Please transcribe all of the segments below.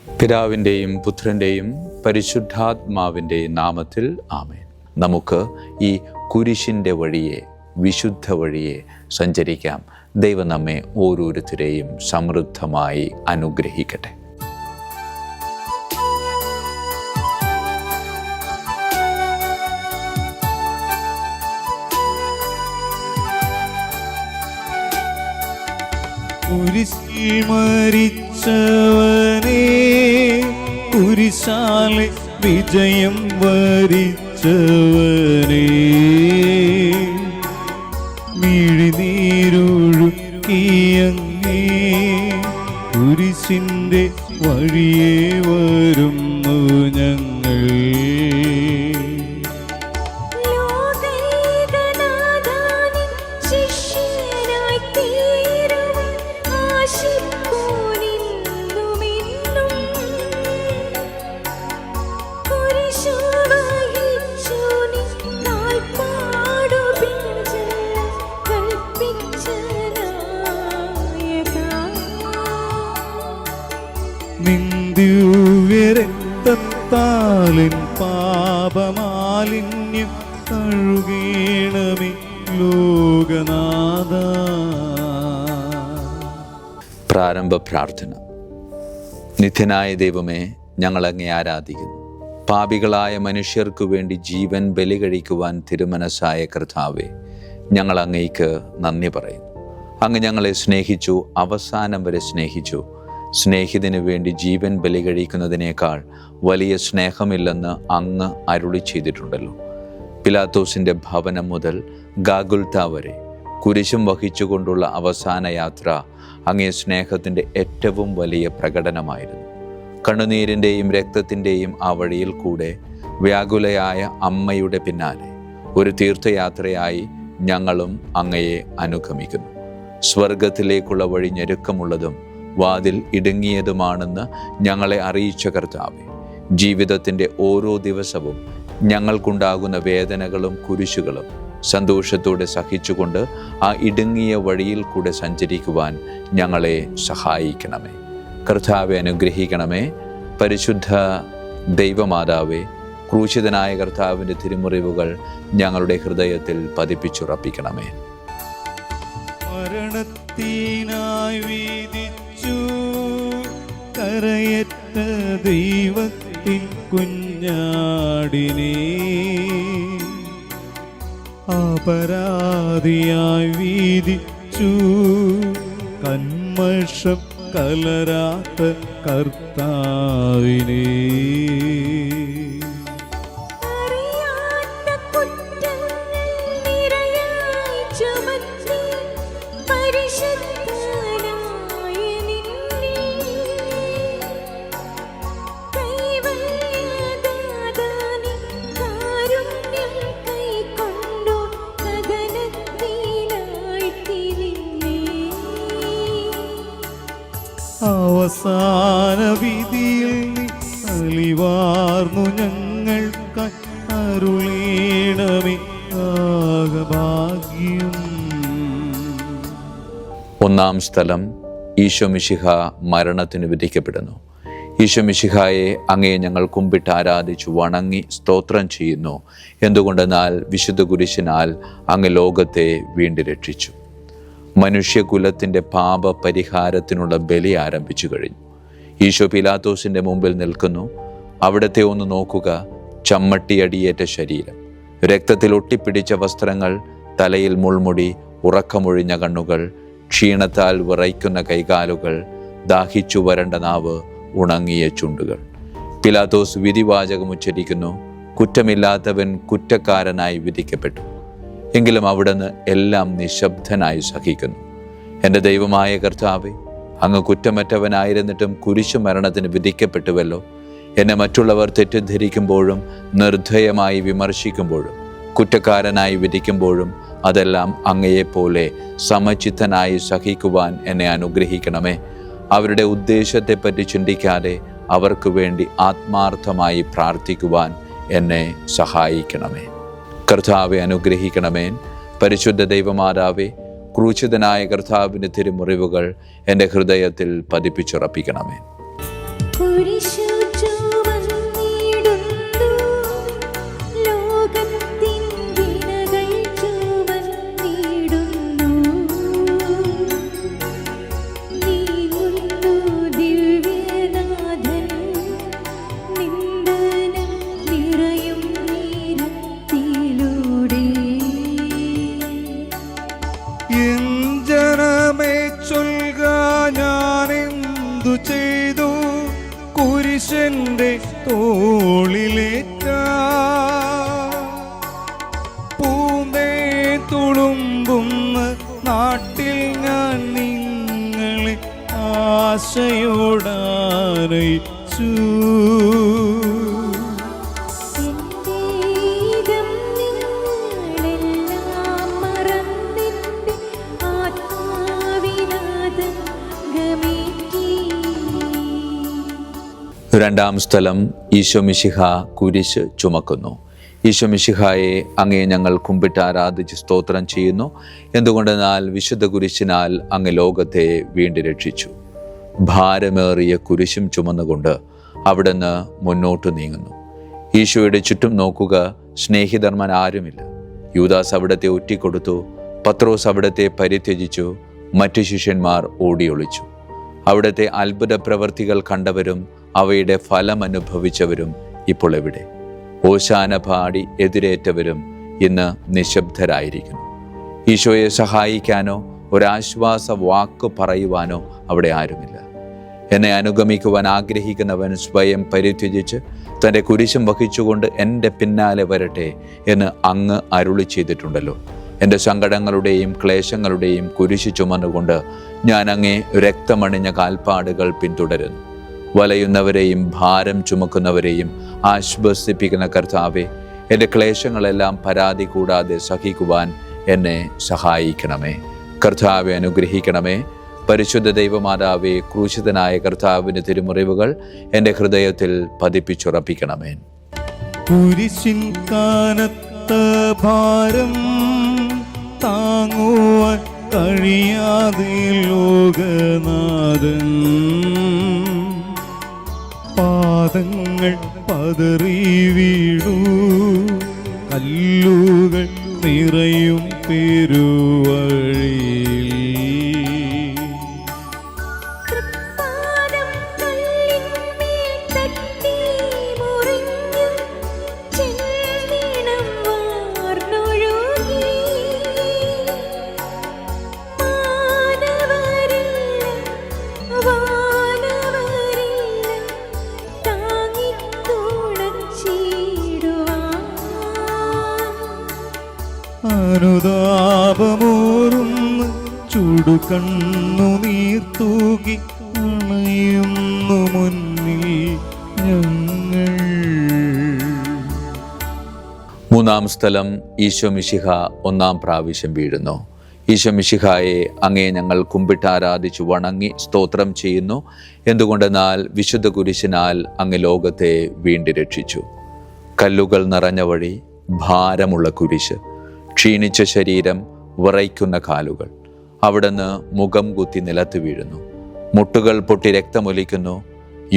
പിതാവിൻ്റെയും പുത്രൻ്റെയും പരിശുദ്ധാത്മാവിൻ്റെയും നാമത്തിൽ ആമേൻ. നമുക്ക് ഈ കുരിശിൻ്റെ വഴിയെ, വിശുദ്ധ വഴിയെ സഞ്ചരിക്കാം. ദൈവം നമ്മെ ഓരോരുത്തരെയും സമൃദ്ധമായി അനുഗ്രഹിക്കട്ടെ. കുരിശിൽ മരിച്ചവനേ, കുരിശാലെ വിജയം വരിച്ചവനേ, മിഴിനീരൊഴുക്കിയങ്ങേ കുരിശിൻ്റെ വഴിയേ വരുന്നു ഞങ്ങൾ. നിന്ദിവ്യരക്തത്താലിൻ പാപമാലിന്യം കഴുകണമേ ലോകനാഥ. പ്രാരംഭ പ്രാർത്ഥന. നിത്യനായ ദൈവമേ, ഞങ്ങളങ്ങേ ആരാധിക്കുന്നു. പാപികളായ മനുഷ്യർക്കു വേണ്ടി ജീവൻ ബലി കഴിക്കുവാൻ തിരുമനസ്സായ കർത്താവേ, ഞങ്ങൾ അങ്ങേക്ക് നന്ദി പറയുന്നു. അങ്ങ് ഞങ്ങളെ സ്നേഹിച്ചു, അവസാനം വരെ സ്നേഹിച്ചു. സ്നേഹിതന് വേണ്ടി ജീവൻ ബലി കഴിക്കുന്നതിനേക്കാൾ വലിയ സ്നേഹമില്ലെന്ന് അങ്ങ് അരുളി ചെയ്തിട്ടുണ്ടല്ലോ. പിലാത്തോസിൻ്റെ ഭവനം മുതൽ ഗാഗുൽത്ത വരെ കുരിശും വഹിച്ചുകൊണ്ടുള്ള അവസാന യാത്ര അങ്ങേ സ്നേഹത്തിൻ്റെ ഏറ്റവും വലിയ പ്രകടനമായിരുന്നു. കണ്ണുനീരിൻ്റെയും രക്തത്തിൻ്റെയും ആ വഴിയിൽ കൂടെ വ്യാകുലയായ അമ്മയുടെ പിന്നാലെ ഒരു തീർത്ഥയാത്രയായി ഞങ്ങളും അങ്ങയെ അനുഗമിക്കുന്നു. സ്വർഗത്തിലേക്കുള്ള വഴി ഞെരുക്കമുള്ളതും വാതിൽ ഇടുങ്ങിയതുമാണെന്ന് ഞങ്ങളെ അറിയിച്ച കർത്താവേ, ജീവിതത്തിൻ്റെ ഓരോ ദിവസവും ഞങ്ങൾക്കുണ്ടാകുന്ന വേദനകളും കുരിശുകളും സന്തോഷത്തോടെ സഹിച്ചുകൊണ്ട് ആ ഇടുങ്ങിയ വഴിയിൽ കൂടെ സഞ്ചരിക്കുവാൻ ഞങ്ങളെ സഹായിക്കണമേ. കർത്താവെ അനുഗ്രഹിക്കണമേ. പരിശുദ്ധ ദൈവമാതാവേ, ക്രൂശിതനായ കർത്താവിൻ്റെ തിരുമുറിവുകൾ ഞങ്ങളുടെ ഹൃദയത്തിൽ പതിപ്പിച്ചുറപ്പിക്കണമേ. മരണത്തിനായി വിധിച്ചു കരയറ്റ ദൈവത്തിൻ കുഞ്ഞാടിനെ, അപരാധിയായി വിധിച്ചു കന്മഷം കലരാത്ത കർത്താവിനെ. അവസാന വിധിയിൽ നീ അലിവാർന്നു ഞങ്ങൾക്കായി അരുളേണമേ ഭാഗ്യം. ഒന്നാം സ്ഥലം, ഈശോ മിശിഹ മരണത്തിന് വിധിക്കപ്പെടുന്നു. ഈശോ മിശിഹായെ അങ്ങയെ ഞങ്ങൾ കുമ്പിട്ട് ആരാധിച്ചു വണങ്ങി സ്തോത്രം ചെയ്യുന്നു. എന്തുകൊണ്ടെന്നാൽ വിശുദ്ധ കുരിശിനാൽ അങ്ങ് ലോകത്തെ വീണ്ടും രക്ഷിച്ചു. മനുഷ്യകുലത്തിൻ്റെ പാപ പരിഹാരത്തിനുള്ള ബലി ആരംഭിച്ചു കഴിഞ്ഞു. ഈശോ പിലാത്തോസിൻ്റെ മുമ്പിൽ നിൽക്കുന്നു. അവിടത്തെ ഒന്ന് നോക്കുക. ചമ്മട്ടിയടിയേറ്റ ശരീരം, രക്തത്തിൽ ഒട്ടിപ്പിടിച്ച വസ്ത്രങ്ങൾ, തലയിൽ മുൾമുടി, ഉറക്കമൊഴിഞ്ഞ കണ്ണുകൾ, ക്ഷീണത്താൽ വിറയ്ക്കുന്ന കൈകാലുകൾ, ദാഹിച്ചു വരണ്ട നാവ്, ഉണങ്ങിയ ചുണ്ടുകൾ. പിലാത്തോസ് വിധിവാചകം ഉച്ചരിക്കുന്നു. കുറ്റമില്ലാത്തവൻ കുറ്റക്കാരനായി വിധിക്കപ്പെട്ടു. എങ്കിലും അവിടുന്ന് എല്ലാം നിശബ്ദനായി സഹിക്കുന്നു. എൻ്റെ ദൈവമായ കർത്താവേ, അങ്ങ് കുറ്റമറ്റവനായിരുന്നിട്ടും കുരിശു മരണത്തിന് വിധിക്കപ്പെട്ടുവല്ലോ. എന്നെ മറ്റുള്ളവർ തെറ്റിദ്ധരിക്കുമ്പോഴും നിർദ്ദയമായി വിമർശിക്കുമ്പോഴും കുറ്റക്കാരനായി വിധിക്കുമ്പോഴും അതെല്ലാം അങ്ങയെപ്പോലെ സമചിത്തനായി സഹിക്കുവാൻ എന്നെ അനുഗ്രഹിക്കണമേ. അവരുടെ ഉദ്ദേശത്തെപ്പറ്റി ചിന്തിക്കാതെ അവർക്ക് വേണ്ടി ആത്മാർത്ഥമായി പ്രാർത്ഥിക്കുവാൻ എന്നെ സഹായിക്കണമേ. കർത്താവെ അനുഗ്രഹിക്കണമേ. പരിശുദ്ധ ദൈവമാതാവേ, ക്രൂശിതനായ കർത്താവിൻ്റെ തിരുമുറിവുകൾ എൻ്റെ ഹൃദയത്തിൽ പതിപ്പിച്ചുറപ്പിക്കണമേ. കുരിശു ചുമന്നിടുന്നു, ലോകത്തിൻ വിനകൾ ചുമന്നിടുന്നു. നീങ്ങുന്നു ദിവ്യനാഥൻ, നിന്ദനം നിറയും നേരത്തിലൂടെ. എൻ ജനമേ ചൊൽക, ഞാനെന്തു ചെയ്തു കുരിശന്റെ തോളിലേറ്റ. പൂന്തേ തുളുമ്പുന്ന നാട്ടിൽ ഞാൻ നിങ്ങളെ ആശയോടാനയിച്ചു. എന്തേകം നിങ്ങളെല്ലാം മറന്നെന്റെ ആത്മാവിനാദം ഗമിക്കി. രണ്ടാം സ്ഥലം, ഈശോ മിശിഹ കുരിശ് ചുമക്കുന്നു. ഈശോ മിശിഹായെ അങ്ങയെ ഞങ്ങൾ കുമ്പിട്ട് ആരാധിച്ച് സ്തോത്രം ചെയ്യുന്നു. എന്തുകൊണ്ടെന്നാൽ വിശുദ്ധ കുരിശിനാൽ അങ്ങ് ലോകത്തെ വീണ്ടും രക്ഷിച്ചു. ഭാരമേറിയ കുരിശും ചുമന്നുകൊണ്ട് അവിടുന്ന് മുന്നോട്ട് നീങ്ങുന്നു. ഈശോയുടെ ചുറ്റും നോക്കുക, സ്നേഹിതന്മാർ ആരുമില്ല. യൂദാസ് അവിടത്തെ ഒറ്റിക്കൊടുത്തു, പത്രോസ് അവിടത്തെ പരിത്യജിച്ചു, മറ്റു ശിഷ്യന്മാർ ഓടിയൊളിച്ചു. അവിടുത്തെ അത്ഭുത പ്രവർത്തികൾ കണ്ടവരും അവയുടെ ഫലം അനുഭവിച്ചവരും ഇപ്പോൾ എവിടെ? ഓശാന പാടി എതിരേറ്റവരും ഇന്ന് നിശബ്ദരായിരിക്കുന്നു. ഈശോയെ സഹായിക്കാനോ ഒരാശ്വാസ വാക്ക് പറയുവാനോ അവിടെ ആരുമില്ല. എന്നെ അനുഗമിക്കുവാൻ ആഗ്രഹിക്കുന്നവൻ സ്വയം പരിത്യജിച്ച് തൻ്റെ കുരിശും വഹിച്ചുകൊണ്ട് എൻ്റെ പിന്നാലെ വരട്ടെ എന്ന് അങ്ങ് അരുളി ചെയ്തിട്ടുണ്ടല്ലോ. എൻ്റെ സങ്കടങ്ങളുടെയും ക്ലേശങ്ങളുടെയും കുരിശ് ചുമന്നുകൊണ്ട് ഞാൻ അങ്ങേ രക്തമണിഞ്ഞ കാൽപ്പാടുകൾ പിന്തുടരുന്നു. വലയുന്നവരെയും ഭാരം ചുമക്കുന്നവരെയും ആശ്വസിപ്പിക്കുന്ന കർത്താവെ, എൻ്റെ ക്ലേശങ്ങളെല്ലാം പരാതി കൂടാതെ സഹിക്കുവാൻ എന്നെ സഹായിക്കണമേ. കർത്താവെ അനുഗ്രഹിക്കണമേ. പരിശുദ്ധ ദൈവമാതാവേ, ക്രൂശിതനായ കർത്താവിൻ്റെ തിരുമുറിവുകൾ എൻ്റെ ഹൃദയത്തിൽ പതിപ്പിച്ചുറപ്പിക്കണമേ. കുരിശിൻ കാനത്ത ഭാരം താങ്ങുവാൻ കഴിയാതെ ലോകനാഥൻ പാദങ്ങൾ പതറി വീഴൂ, കല്ലുകൾ നിറയും പെരുവഴിയിൽ. തൃപ്പാദം കല്ലിന്മേൽ തട്ടി മുറിഞ്ഞു, ചെന്നീണം വാർന്നൊഴുകി. മാനവരില്ല, വാനവരില്ല, താങ്ങിത്തുണച്ചിടുവാൻ. അനുതാപമോറുന്ന് ചുടുകണ്ണു നീർത്തൂകി അണയുന്നു മുന്നിൽ ഞങ്ങൾ. മൂന്നാം സ്ഥലം, ഈശോ മിശിഹ ഒന്നാം പ്രാവശ്യം വീഴുന്നു. ഈശോ മിശിഹായെ അങ്ങയെ ഞങ്ങൾ കുമ്പിട്ട് ആരാധിച്ചു വണങ്ങി സ്തോത്രം ചെയ്യുന്നു. എന്തുകൊണ്ടെന്നാൽ വിശുദ്ധ കുരിശിനാൽ അങ്ങ് ലോകത്തെ വീണ്ടും രക്ഷിച്ചു. കല്ലുകൾ നിറഞ്ഞ വഴി, ഭാരമുള്ള കുരിശ്, ക്ഷീണിച്ച ശരീരം, വിറയ്ക്കുന്ന കാലുകൾ. അവിടുന്ന് മുഖം കുത്തി നിലത്ത് വീഴുന്നു. മുട്ടുകൾ പൊട്ടി രക്തമൊലിക്കുന്നു.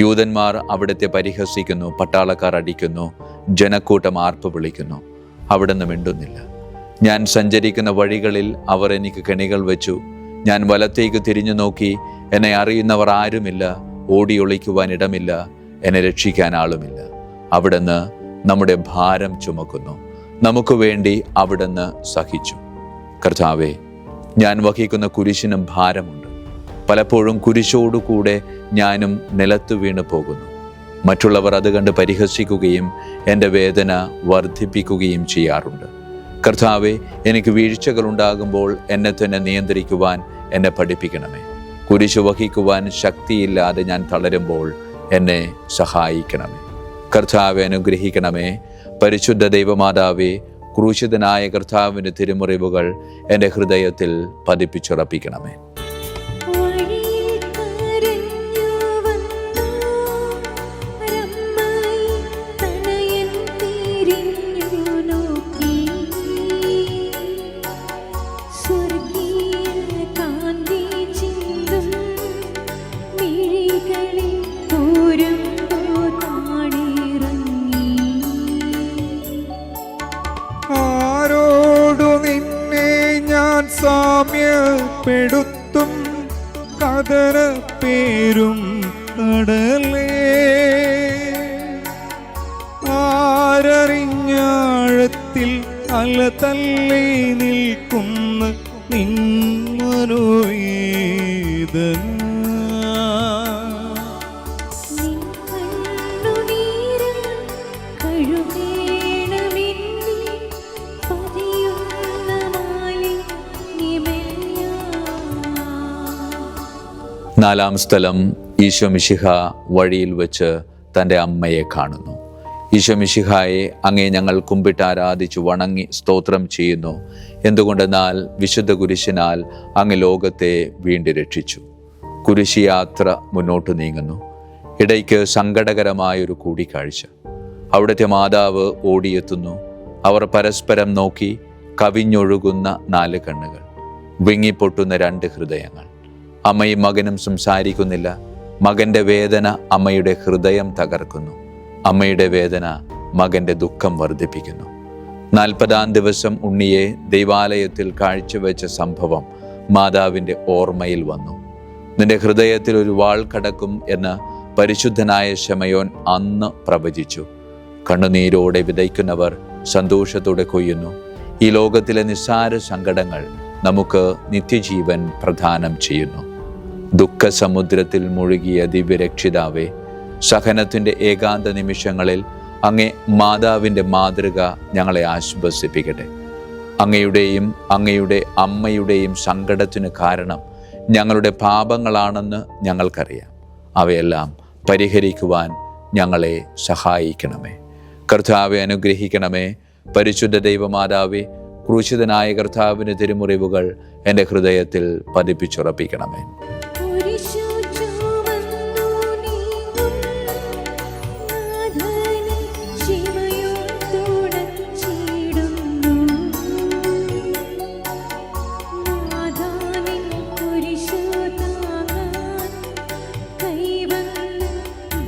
യൂതന്മാർ അവിടുത്തെ പരിഹസിക്കുന്നു, പട്ടാളക്കാർ അടിക്കുന്നു, ജനക്കൂട്ടം ആർപ്പ് വിളിക്കുന്നു. അവിടുന്ന് മിണ്ടുന്നില്ല. ഞാൻ സഞ്ചരിക്കുന്ന വഴികളിൽ അവർ എനിക്ക് കെണികൾ വെച്ചു. ഞാൻ വലത്തേക്ക് തിരിഞ്ഞു നോക്കി, എന്നെ അറിയുന്നവർ ആരുമില്ല, ഓടിയൊളിക്കുവാൻ ഇടമില്ല, എന്നെ രക്ഷിക്കാൻ ആളുമില്ല. അവിടുന്ന് നമ്മുടെ ഭാരം ചുമക്കുന്നു. നമുക്ക് വേണ്ടി അവിടുന്ന് സഹിച്ചു. കർത്താവേ, ഞാൻ വഹിക്കുന്ന കുരിശിനും ഭാരമുണ്ട്. പലപ്പോഴും കുരിശോടുകൂടെ ഞാനും നിലത്തു വീണു പോകുന്നു. മറ്റുള്ളവർ അത് കണ്ട് പരിഹസിക്കുകയും എൻ്റെ വേദന വർദ്ധിപ്പിക്കുകയും ചെയ്യാറുണ്ട്. കർത്താവെ, എനിക്ക് വീഴ്ചകൾ ഉണ്ടാകുമ്പോൾ എന്നെ തന്നെ നിയന്ത്രിക്കുവാൻ എന്നെ പഠിപ്പിക്കണമേ. കുരിശ് വഹിക്കുവാൻ ശക്തിയില്ലാതെ ഞാൻ തളരുമ്പോൾ എന്നെ സഹായിക്കണമേ. കർത്താവെ അനുഗ്രഹിക്കണമേ. പരിശുദ്ധ ദൈവമാതാവേ, ക്രൂശിതനായ കർത്താവിൻ്റെ തിരുമുറിവുകൾ എൻ്റെ ഹൃദയത്തിൽ പതിപ്പിച്ചുറപ്പിക്കണമേ. ഒരു അല തള്ളി നിൽക്കുന്ന നിന്മനോവേദന നിൻ കണ്ണുനീരിൽ കഴുകേണമെന്നിൽ പതിയുന്ന മാലിന്യമെല്ലാം. നാലാം സ്ഥലം, ഈശോ മിശിഹ വഴിയിൽ വെച്ച് തൻ്റെ അമ്മയെ കാണുന്നു. ഈശോ മിശിഹായെ, അങ്ങേ ഞങ്ങൾ കുമ്പിട്ട് ആരാധിച്ചു വണങ്ങി സ്തോത്രം ചെയ്യുന്നു. എന്തുകൊണ്ടെന്നാൽ വിശുദ്ധ കുരിശിനാൽ അങ്ങ് ലോകത്തെ വീണ്ടും രക്ഷിച്ചു. കുരിശ് യാത്ര മുന്നോട്ട് നീങ്ങുന്നു. ഇടയ്ക്ക് സങ്കടകരമായൊരു കൂടിക്കാഴ്ച. അവിടുത്തെ മാതാവ് ഓടിയെത്തുന്നു. അവർ പരസ്പരം നോക്കി. കവിഞ്ഞൊഴുകുന്ന 4 കണ്ണുകൾ, വിങ്ങിപ്പൊട്ടുന്ന 2 ഹൃദയങ്ങൾ. അമ്മയും മകനും സംസാരിക്കുന്നില്ല. മകന്റെ വേദന അമ്മയുടെ ഹൃദയം തകർക്കുന്നു. അമ്മയുടെ വേദന മകന്റെ ദുഃഖം വർദ്ധിപ്പിക്കുന്നു. 40-ാം ദിവസം ഉണ്ണിയെ ദൈവാലയത്തിൽ കാഴ്ചവെച്ച സംഭവം മാതാവിൻ്റെ ഓർമ്മയിൽ വന്നു. നിന്റെ ഹൃദയത്തിൽ ഒരു വാൾ കടക്കും എന്ന് പരിശുദ്ധനായ ശമയോൻ അന്ന് പ്രവചിച്ചു. കണ്ണുനീരോടെ വിതയ്ക്കുന്നവർ സന്തോഷത്തോടെ കൊയ്യുന്നു. ഈ ലോകത്തിലെ നിസ്സാര സങ്കടങ്ങൾ നമുക്ക് നിത്യജീവൻ പ്രദാനം ചെയ്യുന്നു. ദുഃഖസമുദ്രത്തിൽ മുഴുകിയ ദിവ്യരക്ഷിതാവേ, സഹനത്തിൻ്റെ ഏകാന്ത നിമിഷങ്ങളിൽ അങ്ങേ മാതാവിൻ്റെ മാതൃക ഞങ്ങളെ ആശ്വസിപ്പിക്കട്ടെ. അങ്ങയുടെയും അങ്ങയുടെ അമ്മയുടെയും സങ്കടത്തിന് കാരണം ഞങ്ങളുടെ പാപങ്ങളാണെന്ന് ഞങ്ങൾക്കറിയാം. അവയെല്ലാം പരിഹരിക്കുവാൻ ഞങ്ങളെ സഹായിക്കണമേ. കർത്താവെ അനുഗ്രഹിക്കണമേ. പരിശുദ്ധ ദൈവമാതാവേ, ക്രൂശിതനായ കർത്താവിൻ്റെ തിരുമുറിവുകൾ എൻ്റെ ഹൃദയത്തിൽ പതിപ്പിച്ചുറപ്പിക്കണമേ. കുരിശു ചുമന്നു നീങ്ങും നാഥനെ ശിവയും തുടച്ചിടുന്നു. നാഥാനിൻ കുരിശു താങ്ങാൻ കൈവന്ന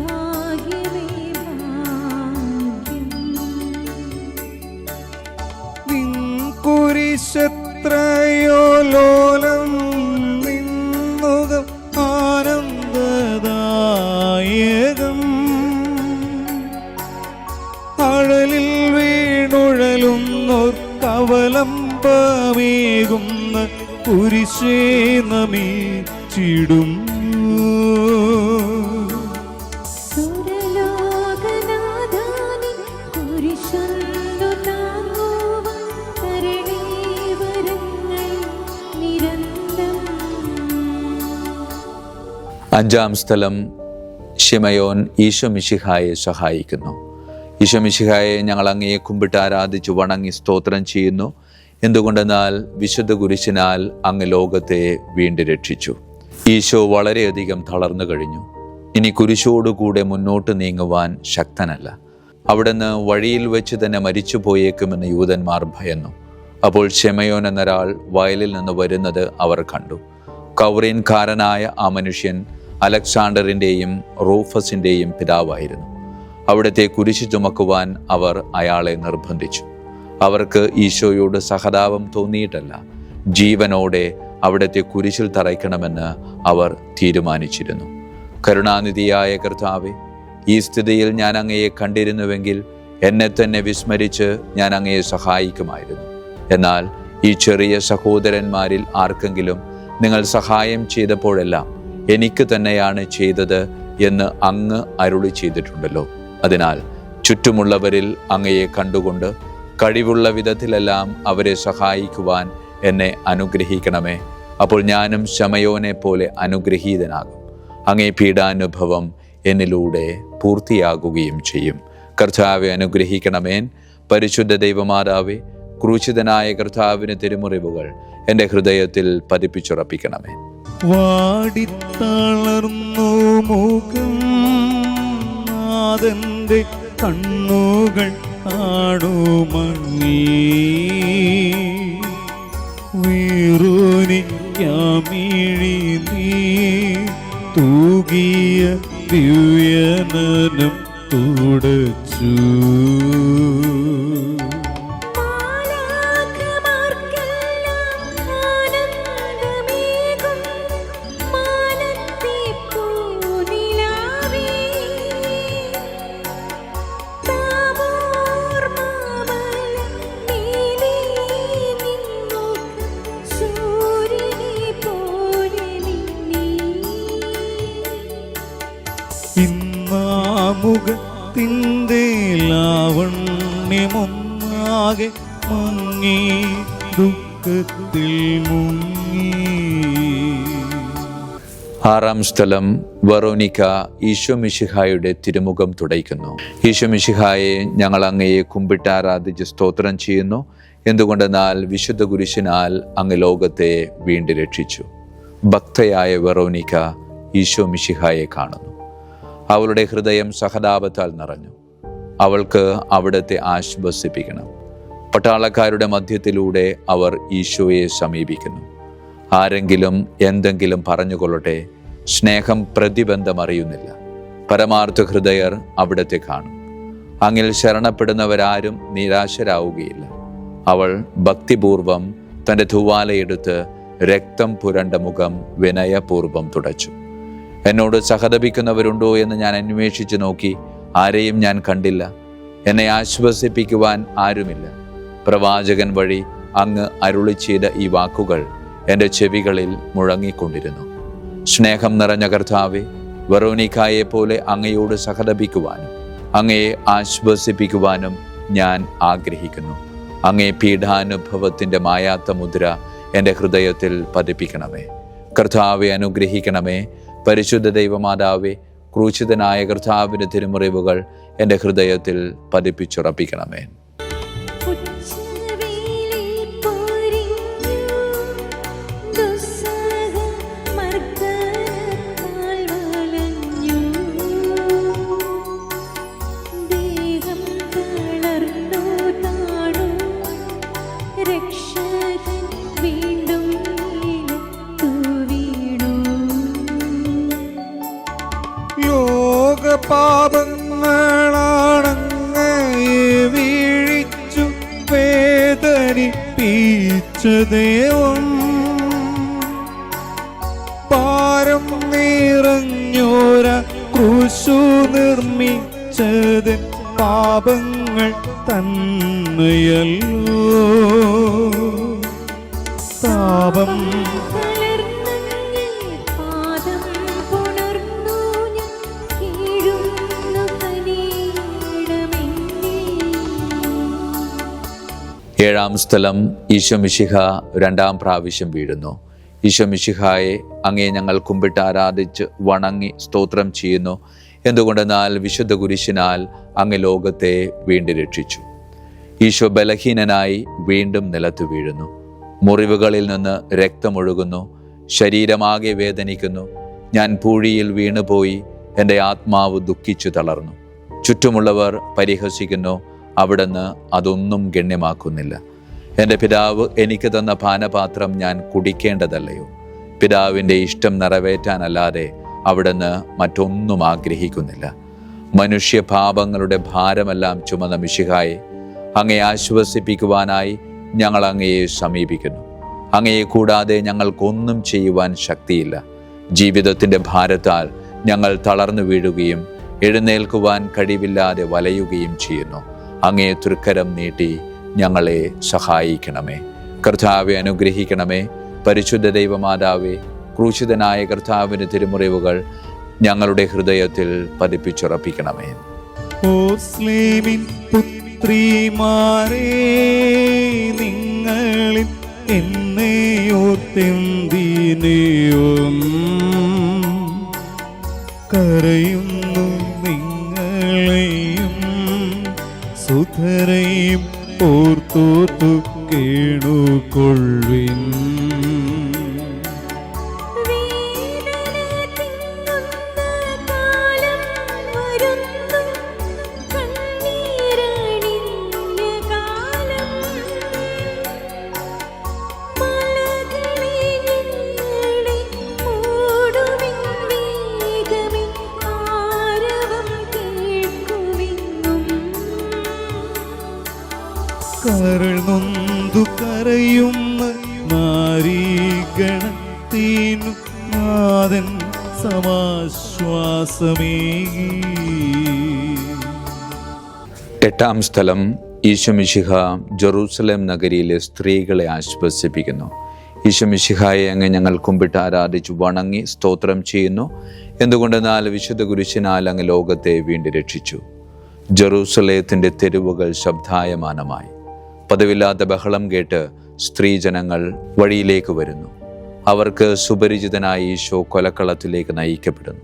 ഭാഗ്യമേ ഭാഗ്യം. നിൻ കുരിശെത്രയോ ലോലം, നിന്നുകം ആനന്ദദായകം. അഴലിൽ വീണുഴലുന്നോർ കവലംബമേകുന്ന കുരിശേ നമിച്ചിടും. സുരലോകനാഥാനിൻ കുരിശൊന്നു താങ്ങുവാൻ തരണേ വരങ്ങൾ നിരന്തരം. 5-ാം സ്ഥലം, ശിമയോൻ ഈശോ മിശിഹായെ സഹായിക്കുന്നു. ഈശോ മിശിഹായെ, ഞങ്ങൾ അങ്ങയെ കുമ്പിട്ട് ആരാധിച്ചു വണങ്ങി സ്തോത്രം ചെയ്യുന്നു. എന്തുകൊണ്ടെന്നാൽ വിശുദ്ധ കുരിശിനാൽ അങ്ങ് ലോകത്തെ വീണ്ടും രക്ഷിച്ചു. ഈശോ വളരെയധികം തളർന്നു കഴിഞ്ഞു. ഇനി കുരിശോടുകൂടെ മുന്നോട്ട് നീങ്ങുവാൻ ശക്തനല്ല. അവിടുന്ന് വഴിയിൽ വെച്ച് തന്നെ മരിച്ചു പോയേക്കുമെന്ന് യൂതന്മാർ ഭയന്നു. അപ്പോൾ ശിമയോൻ എന്നൊരാൾ വയലിൽ നിന്ന് വരുന്നത് അവർ കണ്ടു. കൗറീൻകാരനായ ആ മനുഷ്യൻ അലക്സാണ്ടറിൻ്റെയും റൂഫസിൻ്റെയും പിതാവായിരുന്നു. അവിടുത്തെ കുരിശ് ചുമക്കുവാൻ അവർ അയാളെ നിർബന്ധിച്ചു. അവർക്ക് ഈശോയോട് സഹതാപം തോന്നിയിട്ടല്ല, ജീവനോടെ അവിടുത്തെ കുരിശിൽ തറയ്ക്കണമെന്ന് അവർ തീരുമാനിച്ചിരുന്നു. കരുണാനിധിയായ കർത്താവേ, ഈ സ്ഥിതിയിൽ ഞാൻ അങ്ങയെ കണ്ടിരുന്നുവെങ്കിൽ എന്നെ തന്നെ വിസ്മരിച്ച് ഞാൻ അങ്ങയെ സഹായിക്കുമായിരുന്നു. എന്നാൽ ഈ ചെറിയ സഹോദരന്മാരിൽ ആർക്കെങ്കിലും നിങ്ങൾ സഹായം ചെയ്തപ്പോഴെല്ലാം എനിക്ക് തന്നെയാണ് ചെയ്തത് എന്ന് അങ്ങ് അരുളി ചെയ്തിട്ടുണ്ടല്ലോ. അതിനാൽ ചുറ്റുമുള്ളവരിൽ അങ്ങയെ കണ്ടുകൊണ്ട് കഴിവുള്ള വിധത്തിലെല്ലാം അവരെ സഹായിക്കുവാൻ എന്നെ അനുഗ്രഹിക്കണമേ. അപ്പോൾ ഞാനും ശമയോനെ പോലെ അനുഗ്രഹീതനാകും. അങ്ങേ പീഡാനുഭവം എന്നിലൂടെ പൂർത്തിയാകുകയും ചെയ്യും. കർത്താവെ അനുഗ്രഹിക്കണമേ. പരിശുദ്ധ ദൈവമാതാവേ, ക്രൂശിതനായ കർത്താവിന് തിരുമുറിവുകൾ എൻ്റെ ഹൃദയത്തിൽ പതിപ്പിച്ചുറപ്പിക്കണമേ. വാടിത്തളർന്നു മുഖം, നാഥന്റെ കണ്ണുകൾ ആടുമങ്ങി. വീറുനിക്കാമിഴി നീ തൂകിയ ദിവ്യനനം തുടച്ചു. താബോർ മാമല നീലി മുഖത്തിൻ്റെ ലാവണ്യമൊന്നാകെ മങ്ങി ദുഃഖത്തിൽ മുങ്ങി. ആറാം സ്ഥലം വെറോനിക്ക ഈശോ മിശിഹായുടെ തിരുമുഖം തുടയ്ക്കുന്നു. ഈശോ മിശിഹായെ, ഞങ്ങൾ അങ്ങയെ കുമ്പിട്ട് ആരാധിച്ച് സ്തോത്രം ചെയ്യുന്നു. എന്തുകൊണ്ടെന്നാൽ വിശുദ്ധ കുരിശിനാൽ അങ്ങ് ലോകത്തെ വീണ്ടും രക്ഷിച്ചു. ഭക്തയായ വെറോനിക്ക ഈശോ മിശിഹായെ കാണുന്നു. അവളുടെ ഹൃദയം സഹതാപത്താൽ നിറഞ്ഞു. അവൾക്ക് അവിടത്തെ ആശ്വസിപ്പിക്കണം. പട്ടാളക്കാരുടെ മധ്യത്തിലൂടെ അവർ ഈശോയെ സമീപിക്കുന്നു. ആരെങ്കിലും എന്തെങ്കിലും പറഞ്ഞുകൊള്ളട്ടെ, സ്നേഹം പ്രതിബന്ധം അറിയുന്നില്ല. പരമാർത്ഥ ഹൃദയർ അവിടത്തെ കാണും. അങ്ങിൽ ശരണപ്പെടുന്നവരാരും നിരാശരാവുകയില്ല. അവൾ ഭക്തിപൂർവം തൻ്റെ തൂവാലയെടുത്ത് രക്തം പുരണ്ട മുഖം വിനയപൂർവം തുടച്ചു. എന്നോട് സഹതപിക്കുന്നവരുണ്ടോ എന്ന് ഞാൻ അന്വേഷിച്ചു നോക്കി, ആരെയും ഞാൻ കണ്ടില്ല. എന്നെ ആശ്വസിപ്പിക്കുവാൻ ആരുമില്ല. പ്രവാചകൻ വഴി അങ്ങ് അരുളി ചെയ്ത ഈ വാക്കുകൾ എൻ്റെ ചെവികളിൽ മുഴങ്ങിക്കൊണ്ടിരുന്നു. സ്നേഹം നിറഞ്ഞ കർത്താവേ, വെറോനിക്കായെ പോലെ അങ്ങയോട് സഹതപിക്കുവാനും അങ്ങയെ ആശ്വസിപ്പിക്കുവാനും ഞാൻ ആഗ്രഹിക്കുന്നു. അങ്ങേ പീഡാനുഭവത്തിൻ്റെ മായാത്ത മുദ്ര എൻ്റെ ഹൃദയത്തിൽ പതിപ്പിക്കണമേ. കർത്താവെ അനുഗ്രഹിക്കണമേ. പരിശുദ്ധ ദൈവമാതാവേ, ക്രൂശിതനായ കർത്താവിൻ്റെ തിരുമുറിവുകൾ എൻ്റെ ഹൃദയത്തിൽ പതിപ്പിച്ചുറപ്പിക്കണമേ. പാപങ്ങളാണങ്ങയെ വീഴിച്ചു വേദനിപ്പിച്ച ദൈവം, പാരം നിറഞ്ഞോര ക്രൂശു നിർമ്മിച്ചത് പാപങ്ങൾ തന്നെയല്ലോ. പാപം ഏഴാം സ്ഥലം ഈശോ മിശിഹ രണ്ടാം പ്രാവശ്യം വീഴുന്നു. ഈശോ മിശിഹായെ, അങ്ങേ ഞങ്ങൾ കുമ്പിട്ട് ആരാധിച്ച് വണങ്ങി സ്തോത്രം ചെയ്യുന്നു. എന്തുകൊണ്ടെന്നാൽ വിശുദ്ധ കുരിശിനാൽ അങ്ങ് ലോകത്തെ വീണ്ടും രക്ഷിച്ചു. ഈശോ ബലഹീനനായി വീണ്ടും നിലത്ത് വീഴുന്നു. മുറിവുകളിൽ നിന്ന് രക്തമൊഴുകുന്നു. ശരീരമാകെ വേദനിക്കുന്നു. ഞാൻ പൂഴിയിൽ വീണുപോയി. എൻ്റെ ആത്മാവ് ദുഃഖിച്ചു തളർന്നു. ചുറ്റുമുള്ളവർ പരിഹസിക്കുന്നു. അവിടുന്ന് അതൊന്നും ഗണ്യമാക്കുന്നില്ല. എൻ്റെ പിതാവ് എനിക്ക് തന്ന പാനപാത്രം ഞാൻ കുടിക്കേണ്ടതല്ലയോ? പിതാവിൻ്റെ ഇഷ്ടം നിറവേറ്റാനല്ലാതെ അവിടുന്ന് മറ്റൊന്നും ആഗ്രഹിക്കുന്നില്ല. മനുഷ്യ പാപങ്ങളുടെ ഭാരമെല്ലാം ചുമന്ന മിശിഹായെ, അങ്ങയെ ആശ്വസിപ്പിക്കുവാനായി ഞങ്ങൾ അങ്ങയെ സമീപിക്കുന്നു. അങ്ങയെ കൂടാതെ ഞങ്ങൾക്കൊന്നും ചെയ്യുവാൻ ശക്തിയില്ല. ജീവിതത്തിൻ്റെ ഭാരത്താൽ ഞങ്ങൾ തളർന്നു വീഴുകയും എഴുന്നേൽക്കുവാൻ കഴിവില്ലാതെ വലയുകയും ചെയ്യുന്നു. അങ്ങേ തൃക്കരം നീട്ടി ഞങ്ങളെ സഹായിക്കണമേ. കർത്താവെ അനുഗ്രഹിക്കണമേ. പരിശുദ്ധ ദൈവമാതാവേ, ക്രൂശിതനായ കർത്താവിൻ്റെ തിരുമുറിവുകൾ ഞങ്ങളുടെ ഹൃദയത്തിൽ പതിപ്പിച്ചുറപ്പിക്കണമേ. മുസ്ലിമിൻ പുത്രിമാരേ, നിങ്ങളിൽ എന്നെയോർത്തെന്തിനെയും കരയുന്നു. നിങ്ങളെയും സുധരയും ഓർത്തോർത്തു കേണുകൊള്ളുവിൻ. കരൾ നൊന്തു കരയുന്ന നാരീഗണത്തിനു നാഥൻ സമാശ്വാസമേകി. എട്ടാം സ്ഥലം ഈശോ മിശിഹ ജെറൂസലേം നഗരിയിലെ സ്ത്രീകളെ ആശ്വസിപ്പിക്കുന്നു. ഈശോ മിശിഹായെ അങ്ങ് ഞങ്ങൾ കുമ്പിട്ട് ആരാധിച്ചു വണങ്ങി സ്തോത്രം ചെയ്യുന്നു. എന്തുകൊണ്ടെന്നാൽ വിശുദ്ധ കുരിശിനാൽ അങ്ങ് ലോകത്തെ വീണ്ടും രക്ഷിച്ചു. ജെറൂസലേത്തിന്റെ തെരുവുകൾ ശബ്ദായമാനമായി. പതിവില്ലാത്ത ബഹളം കേട്ട് സ്ത്രീജനങ്ങൾ വഴിയിലേക്ക് വരുന്നു. അവർക്ക് സുപരിചിതനായ ഈശോ കൊലക്കളത്തിലേക്ക് നയിക്കപ്പെടുന്നു.